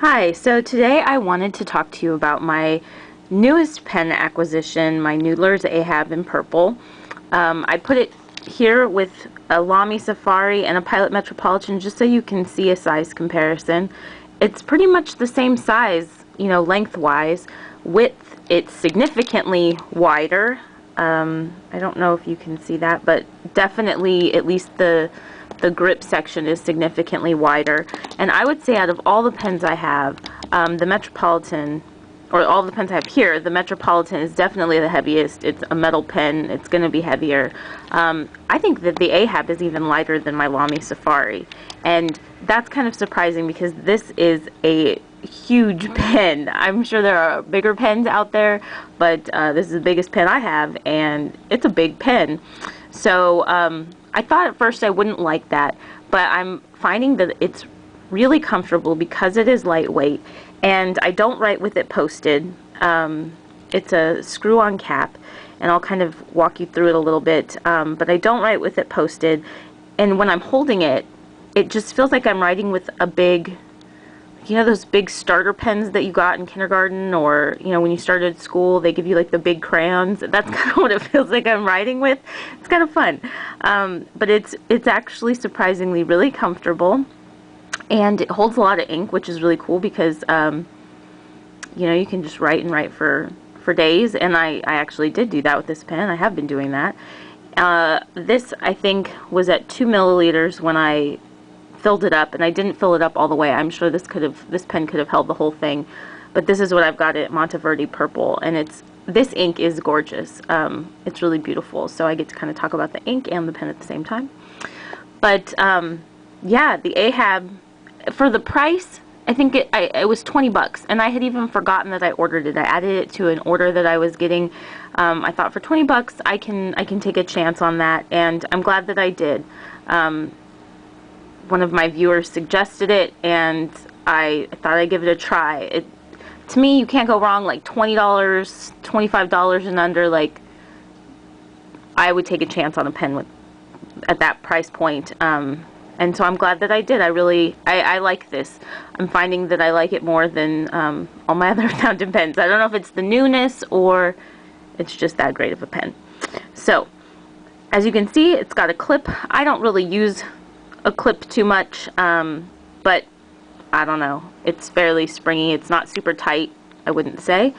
Hi, so today I wanted to talk to you about my newest pen acquisition, my Noodler's Ahab in purple. I put it here with a Lamy Safari and a Pilot Metropolitan just so you can see a size comparison. It's pretty much the same size, lengthwise. Width, it's significantly wider. I don't know if you can see that, but definitely at least the grip section is significantly wider. And I would say out of all the pens I have, the Metropolitan, or all the pens I have here, the Metropolitan is definitely the heaviest. It's a metal pen. It's going to be heavier. I think that the Ahab is even lighter than my Lamy Safari. And that's kind of surprising because this is a huge pen. I'm sure there are bigger pens out there, but this is the biggest pen I have, and it's a big pen. So I thought at first I wouldn't like that, but I'm finding that it's really comfortable because it is lightweight, and I don't write with it posted. It's a screw-on cap, and I'll kind of walk you through it a little bit, but I don't write with it posted, and when I'm holding it, it just feels like I'm writing with a big, those big starter pens that you got in kindergarten, or, when you started school, they give you like the big crayons. That's kind of what it feels like I'm writing with. It's kind of fun. But it's actually surprisingly really comfortable, and it holds a lot of ink, which is really cool because, you can just write and write for days, and I actually did do that with this pen. I have been doing that. This, I think, was at 2 milliliters when I filled it up, and I didn't fill it up all the way. I'm sure this pen could have held the whole thing, but this is what I've got at Monteverde purple, and this ink is gorgeous. It's really beautiful, so I get to kind of talk about the ink and the pen at the same time. But yeah, the Ahab, for the price, I think it was 20 bucks, and I had even forgotten that I ordered it. I added it to an order that I was getting. I thought for 20 bucks I can take a chance on that, and I'm glad that I did. One of my viewers suggested it, and I thought I'd give it a try. To me, you can't go wrong. Like $20, $25 and under, like, I would take a chance on a pen at that price point. And so I'm glad that I did. I like this. I'm finding that I like it more than all my other fountain pens. I don't know if it's the newness or it's just that great of a pen. So, as you can see, it's got a clip. I don't really use a clip too much, but I don't know. It's fairly springy. It's not super tight, I wouldn't say.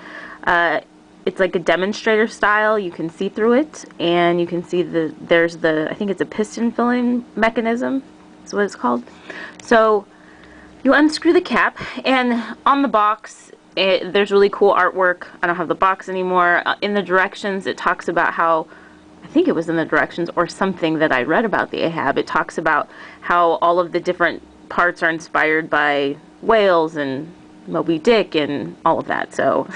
It's like a demonstrator style. You can see through it, and you can see I think it's a piston filling mechanism. That's what it's called. So you unscrew the cap, and on the box, there's really cool artwork. I don't have the box anymore. In the directions, it talks about how, I think it was in the directions or something that I read about the Ahab. It talks about how all of the different parts are inspired by whales and Moby Dick and all of that. So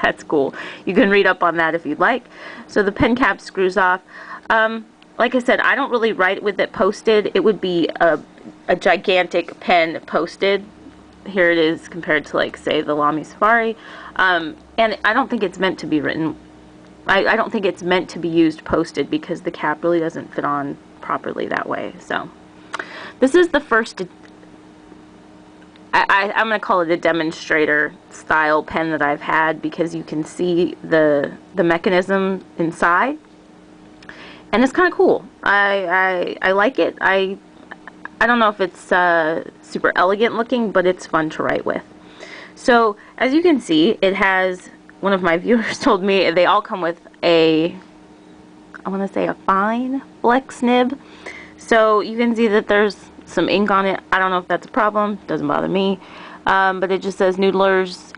that's cool. You can read up on that if you'd like. So the pen cap screws off. Like I said, I don't really write with it posted. It would be a gigantic pen posted. Here it is compared to, like, say, the Lamy Safari. And I don't think it's meant to be written. I don't think it's meant to be used posted because the cap really doesn't fit on properly that way. So this is the first, I'm going to call it a demonstrator style pen that I've had, because you can see the mechanism inside, and it's kind of cool. I like it. I don't know if it's super elegant looking, but it's fun to write with. So as you can see, it has, one of my viewers told me they all come with I want to say a fine flex nib. So you can see that there's some ink on it. I don't know if that's a problem. Doesn't bother me. But it just says Noodler's.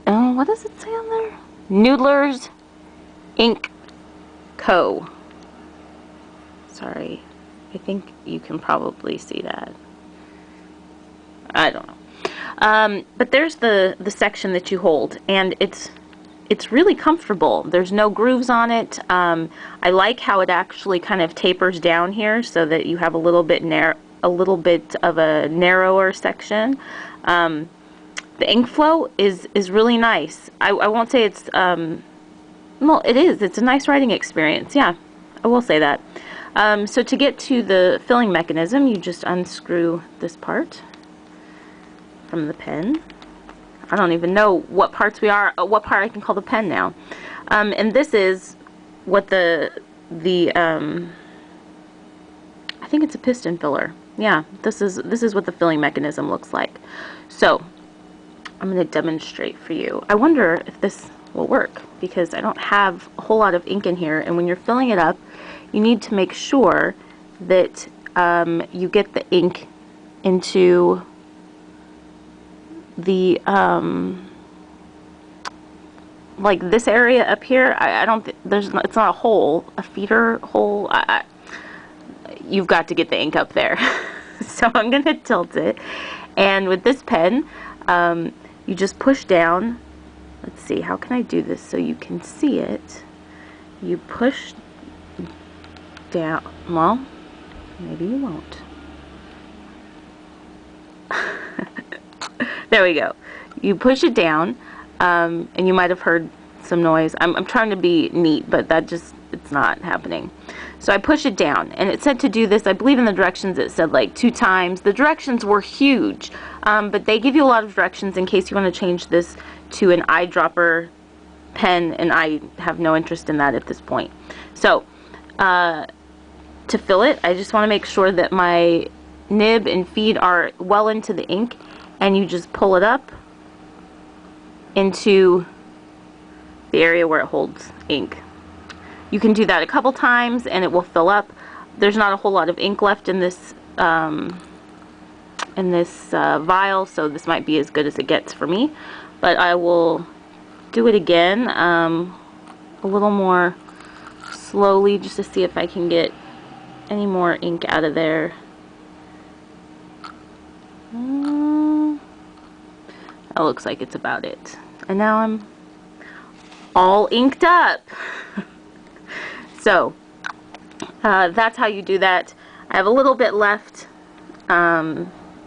Oh, what does it say on there? Noodler's Ink Co. Sorry. I think you can probably see that. I don't know. But there's the section that you hold, and it's really comfortable. There's no grooves on it. I like how it actually kind of tapers down here so that you have a little bit of a narrower section. The ink flow is really nice. I won't say it's well, it is. It's a nice writing experience. Yeah, I will say that. So to get to the filling mechanism, you just unscrew this part. from the pen. I don't even know what parts what part I can call the pen now. And this is what I think it's a piston filler. Yeah, this is what the filling mechanism looks like. So I'm going to demonstrate for you. I wonder if this will work because I don't have a whole lot of ink in here, and when you're filling it up, you need to make sure that you get the ink into the like this area up here. I don't it's not a hole, a feeder hole. You've got to get the ink up there. So I'm going to tilt it, and with this pen you just push down. Let's see, how can I do this so you can see it? You push down. Well, maybe you won't. There we go. You push it down, and you might have heard some noise. I'm trying to be neat, but it's not happening. So I push it down, and it said to do this, I believe in the directions it said like 2 times. The directions were huge, but they give you a lot of directions in case you want to change this to an eyedropper pen, and I have no interest in that at this point. So to fill it, I just want to make sure that my nib and feed are well into the ink, and you just pull it up into the area where it holds ink. You can do that a couple times and it will fill up. There's not a whole lot of ink left in this vial, so this might be as good as it gets for me, but I will do it again a little more slowly just to see if I can get any more ink out of there. That looks like it's about it. And now I'm all inked up. So that's how you do that. I have a little bit left.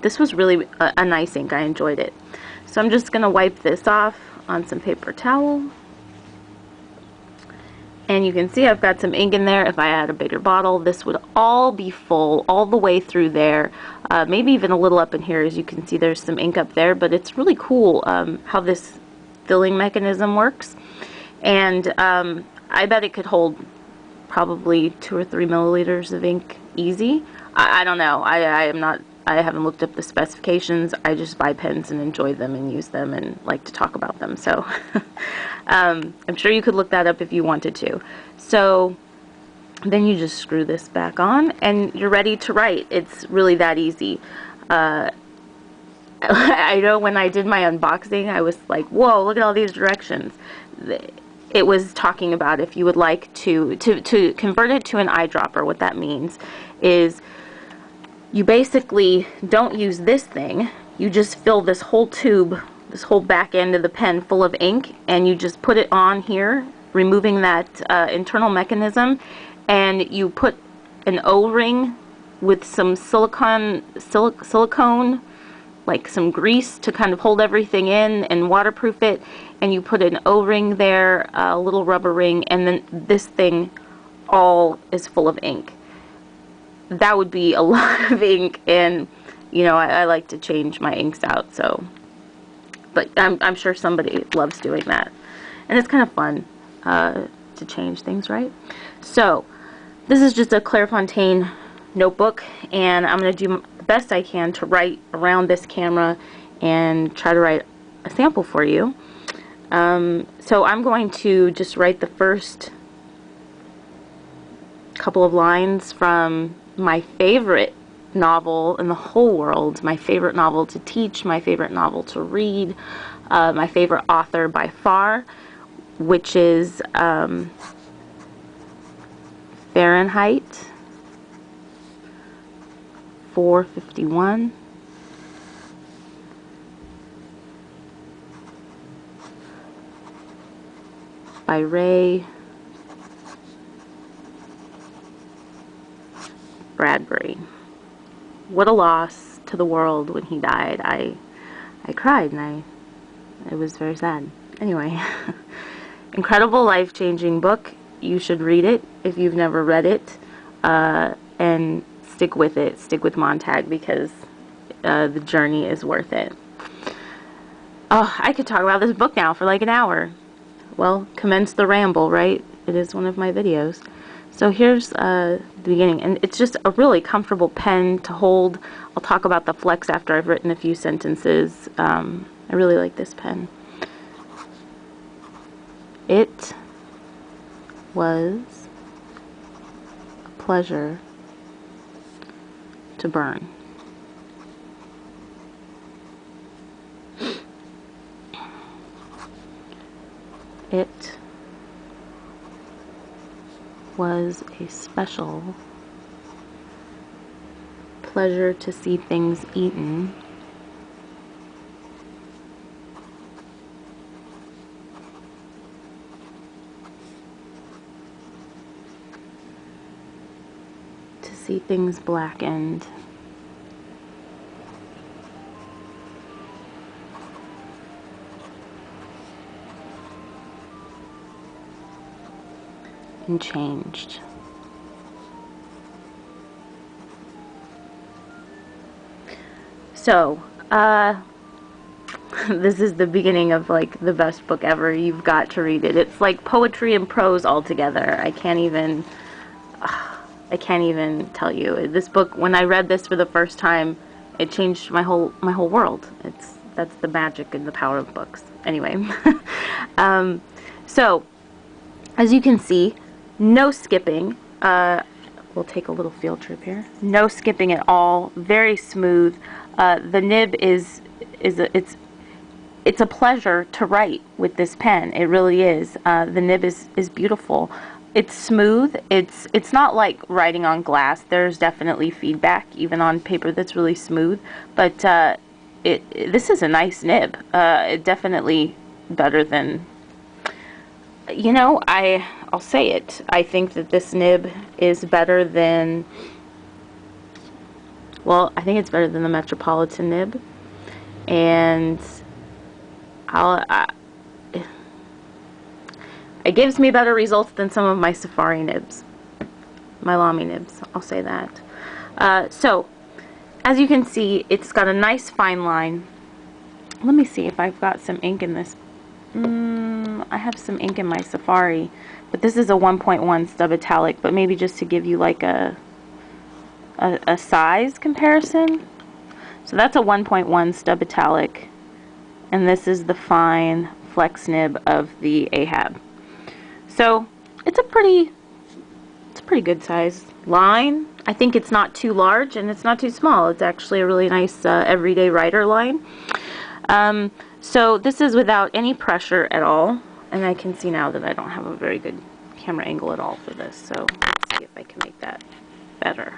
This was really a nice ink. I enjoyed it. So I'm just going to wipe this off on some paper towel. And you can see I've got some ink in there. If I had a bigger bottle, this would all be full all the way through there. Maybe even a little up in here. As you can see, there's some ink up there, but it's really cool how this filling mechanism works. And I bet it could hold probably 2 or 3 milliliters of ink easy. I don't know. I haven't looked up the specifications. I just buy pens and enjoy them and use them and like to talk about them. So I'm sure you could look that up if you wanted to. So then you just screw this back on and you're ready to write. It's really that easy. I know when I did my unboxing, I was like, whoa, look at all these directions. It was talking about if you would like to convert it to an eyedropper. What that means is you basically don't use this thing. You just fill this whole tube, this whole back end of the pen full of ink, and you just put it on here, removing that internal mechanism, and you put an O-ring with some silicone, like some grease to kind of hold everything in and waterproof it, and you put an O-ring there, a little rubber ring, and then this thing all is full of ink. That would be a lot of ink, and you know, I like to change my inks out, so, but I'm sure somebody loves doing that, and it's kind of fun to change things, right? So this is just a Clairefontaine notebook, and I'm going to do the best I can to write around this camera and try to write a sample for you. So I'm going to just write the first couple of lines from my favorite novel in the whole world, my favorite novel to teach, my favorite novel to read, my favorite author by far, which is Fahrenheit 451 by Ray Bradbury. What a loss to the world when he died. I cried, and it was very sad. Anyway, incredible, life-changing book. You should read it if you've never read it, and stick with it. Stick with Montag, because the journey is worth it. Oh, I could talk about this book now for like an hour. Well, commence the ramble, right? It is one of my videos. So here's the beginning, and it's just a really comfortable pen to hold. I'll talk about the flex after I've written a few sentences. I really like this pen. It was a pleasure to burn. It was a special pleasure to see things eaten. To see things blackened. And changed. So, this is the beginning of like the best book ever. You've got to read it. It's like poetry and prose all together. I can't even tell you. This book, when I read this for the first time, it changed my whole world. That's the magic and the power of books. Anyway, so as you can see, no skipping. We'll take a little field trip here. No skipping at all. Very smooth. The nib it's a pleasure to write with this pen. It really is. The nib is beautiful. It's smooth. It's not like writing on glass. There's definitely feedback even on paper that's really smooth. But this is a nice nib. It definitely better than, you know, I'll say it. I think that this nib is better than, well, I think it's better than the Metropolitan nib. And it gives me better results than some of my Safari nibs. My Lamy nibs, I'll say that. So, as you can see, it's got a nice fine line. Let me see if I've got some ink in this. I have some ink in my Safari, but this is a 1.1 stub italic, but maybe just to give you like a size comparison. So that's a 1.1 stub italic, and this is the fine flex nib of the Ahab. So it's a pretty good size line. I think it's not too large and it's not too small. It's actually a really nice everyday writer line. So this is without any pressure at all, and I can see now that I don't have a very good camera angle at all for this, so let's see if I can make that better.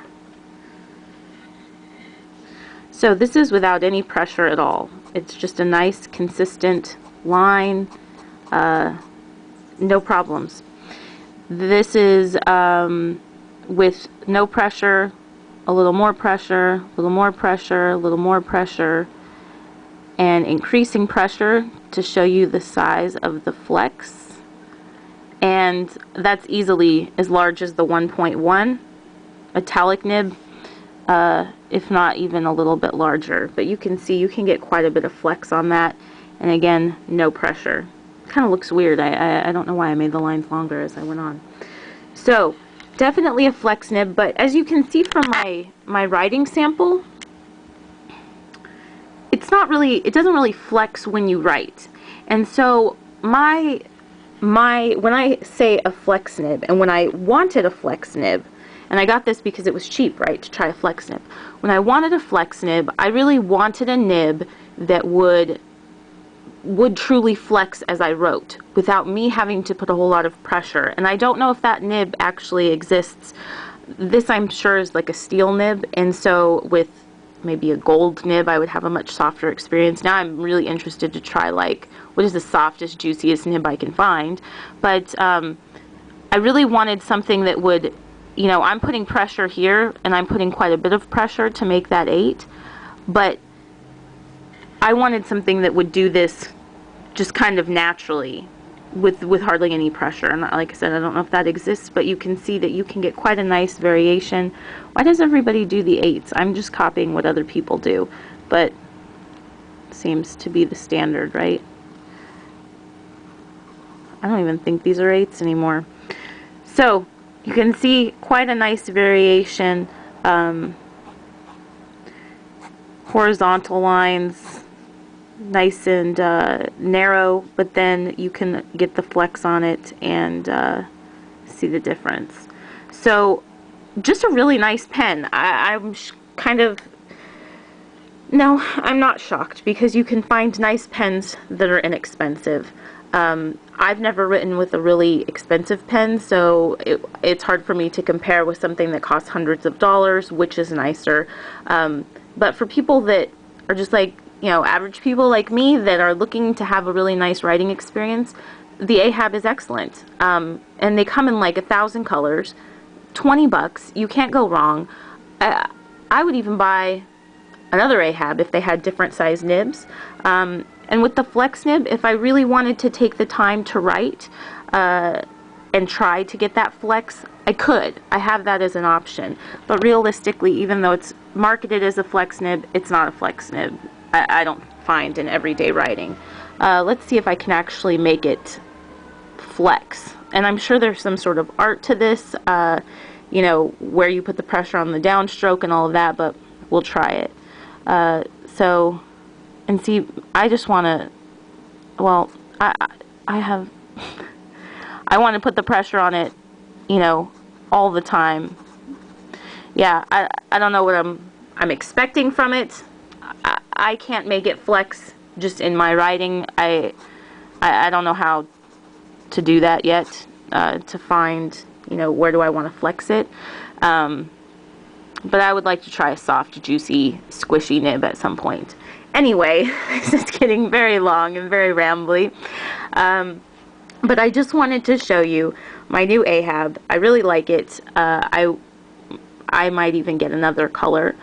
So this is without any pressure at all. It's just a nice consistent line, no problems. This is with no pressure, a little more pressure, a little more pressure, a little more pressure, and increasing pressure to show you the size of the flex. And that's easily as large as the 1.1 italic nib, if not even a little bit larger. But you can see you can get quite a bit of flex on that, and again, no pressure. Kind of looks weird. I don't know why I made the lines longer as I went on. So definitely a flex nib, but as you can see from my writing sample, it's not really, it doesn't really flex when you write. And so when I say a flex nib, and when I wanted a flex nib, and I got this because it was cheap, right, to try a flex nib. When I wanted a flex nib, I really wanted a nib that would truly flex as I wrote, without me having to put a whole lot of pressure. And I don't know if that nib actually exists. This, I'm sure, is like a steel nib, and so with maybe a gold nib, I would have a much softer experience. Now I'm really interested to try, like, what is the softest, juiciest nib I can find. But I really wanted something that would, you know, I'm putting pressure here, and I'm putting quite a bit of pressure to make that 8, but I wanted something that would do this just kind of naturally, with hardly any pressure. And like I said, I don't know if that exists, but you can see that you can get quite a nice variation. Why does everybody do the 8s? I'm just copying what other people do, but seems to be the standard, right? I don't even think these are 8s anymore. So you can see quite a nice variation. Horizontal lines, nice and narrow, but then you can get the flex on it and see the difference. So just a really nice pen. I'm kind of, no, I'm not shocked, because you can find nice pens that are inexpensive. I've never written with a really expensive pen, so it's hard for me to compare with something that costs hundreds of dollars, which is nicer. But for people that are just like, you know, average people like me that are looking to have a really nice writing experience, the Ahab is excellent. And they come in like 1,000 colors, $20. You can't go wrong. I would even buy another Ahab if they had different size nibs. And with the flex nib, if I really wanted to take the time to write and try to get that flex, I could. I have that as an option. But realistically, even though it's marketed as a flex nib, it's not a flex nib. I don't find in everyday writing. Let's see if I can actually make it flex. And I'm sure there's some sort of art to this, you know, where you put the pressure on the downstroke and all of that, but we'll try it. And see, I just want to, well, I want to put the pressure on it, you know, all the time. Yeah, I don't know what I'm expecting from it. I can't make it flex just in my writing. I don't know how to do that yet, to find, you know, where do I want to flex it. But I would like to try a soft, juicy, squishy nib at some point. Anyway, this is getting very long and very rambly. But I just wanted to show you my new Ahab. I really like it. I might even get another color,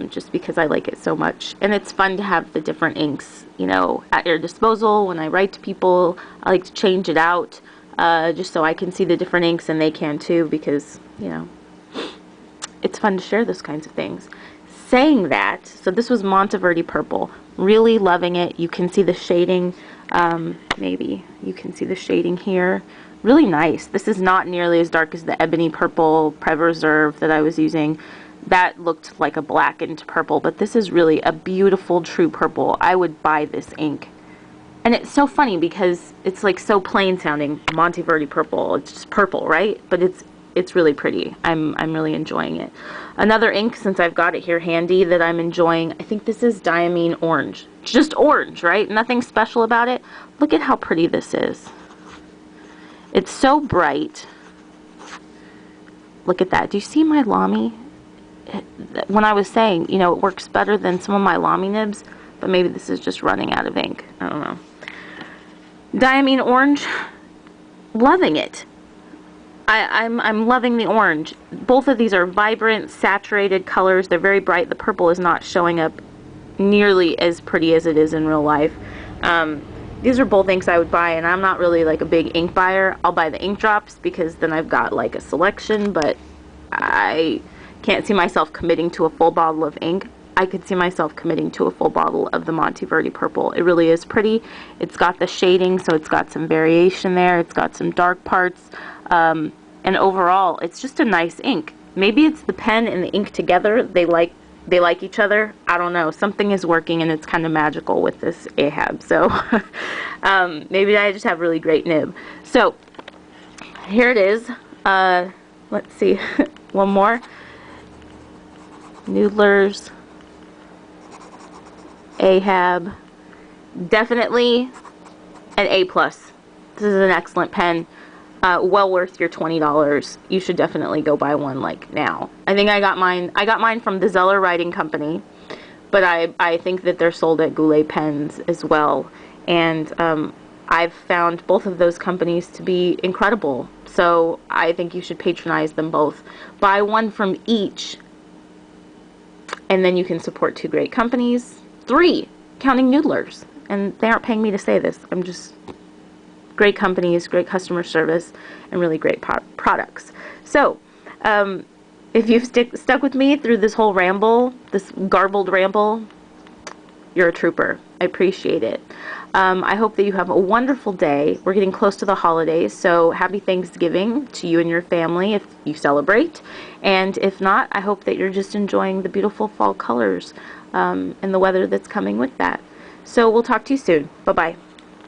just because I like it so much. And it's fun to have the different inks, you know, at your disposal. When I write to people, I like to change it out, just so I can see the different inks and they can too, because, you know, it's fun to share those kinds of things. Saying that, so this was Monteverde purple. Really loving it. You can see the shading, maybe you can see the shading here. Really nice. This is not nearly as dark as the ebony purple Preserve that I was using. That looked like a blackened purple, but this is really a beautiful true purple. I would buy this ink. And it's so funny because it's like so plain sounding, Monteverde purple. It's just purple, right? But it's really pretty. I'm really enjoying it. Another ink, since I've got it here handy, that I'm enjoying, I think this is Diamine orange. Just orange, right? Nothing special about it. Look at how pretty this is. It's so bright. Look at that. Do you see my Lamy? When I was saying, you know, it works better than some of my Lamy nibs, but maybe this is just running out of ink. I don't know. Diamine orange, loving it. I'm loving the orange. Both of these are vibrant, saturated colors. They're very bright. The purple is not showing up nearly as pretty as it is in real life. These are both inks I would buy, and I'm not really like a big ink buyer. I'll buy the ink drops because then I've got like a selection, but I can't see myself committing to a full bottle of ink. I could see myself committing to a full bottle of the Monteverde purple. It really is pretty. It's got the shading, so it's got some variation there. It's got some dark parts. And overall, it's just a nice ink. Maybe it's the pen and the ink together. They like each other. I don't know. Something is working, and it's kind of magical with this Ahab. So maybe I just have really great nib. So here it is. Let's see. One more. Noodler's Ahab. Definitely an A+. This is an excellent pen. Well worth your $20. You should definitely go buy one like now. I think I got mine from the Zeller Writing Company, but I think that they're sold at Goulet Pens as well. And I've found both of those companies to be incredible. So I think you should patronize them both. Buy one from each, and then you can support two great companies. 3, counting Noodlers. And they aren't paying me to say this. I'm just... Great companies, great customer service, and really great products. So, if you've stuck with me through this whole ramble, this garbled ramble, you're a trooper. I appreciate it. I hope that you have a wonderful day. We're getting close to the holidays, so happy Thanksgiving to you and your family if you celebrate. And if not, I hope that you're just enjoying the beautiful fall colors and the weather that's coming with that. So we'll talk to you soon. Bye-bye.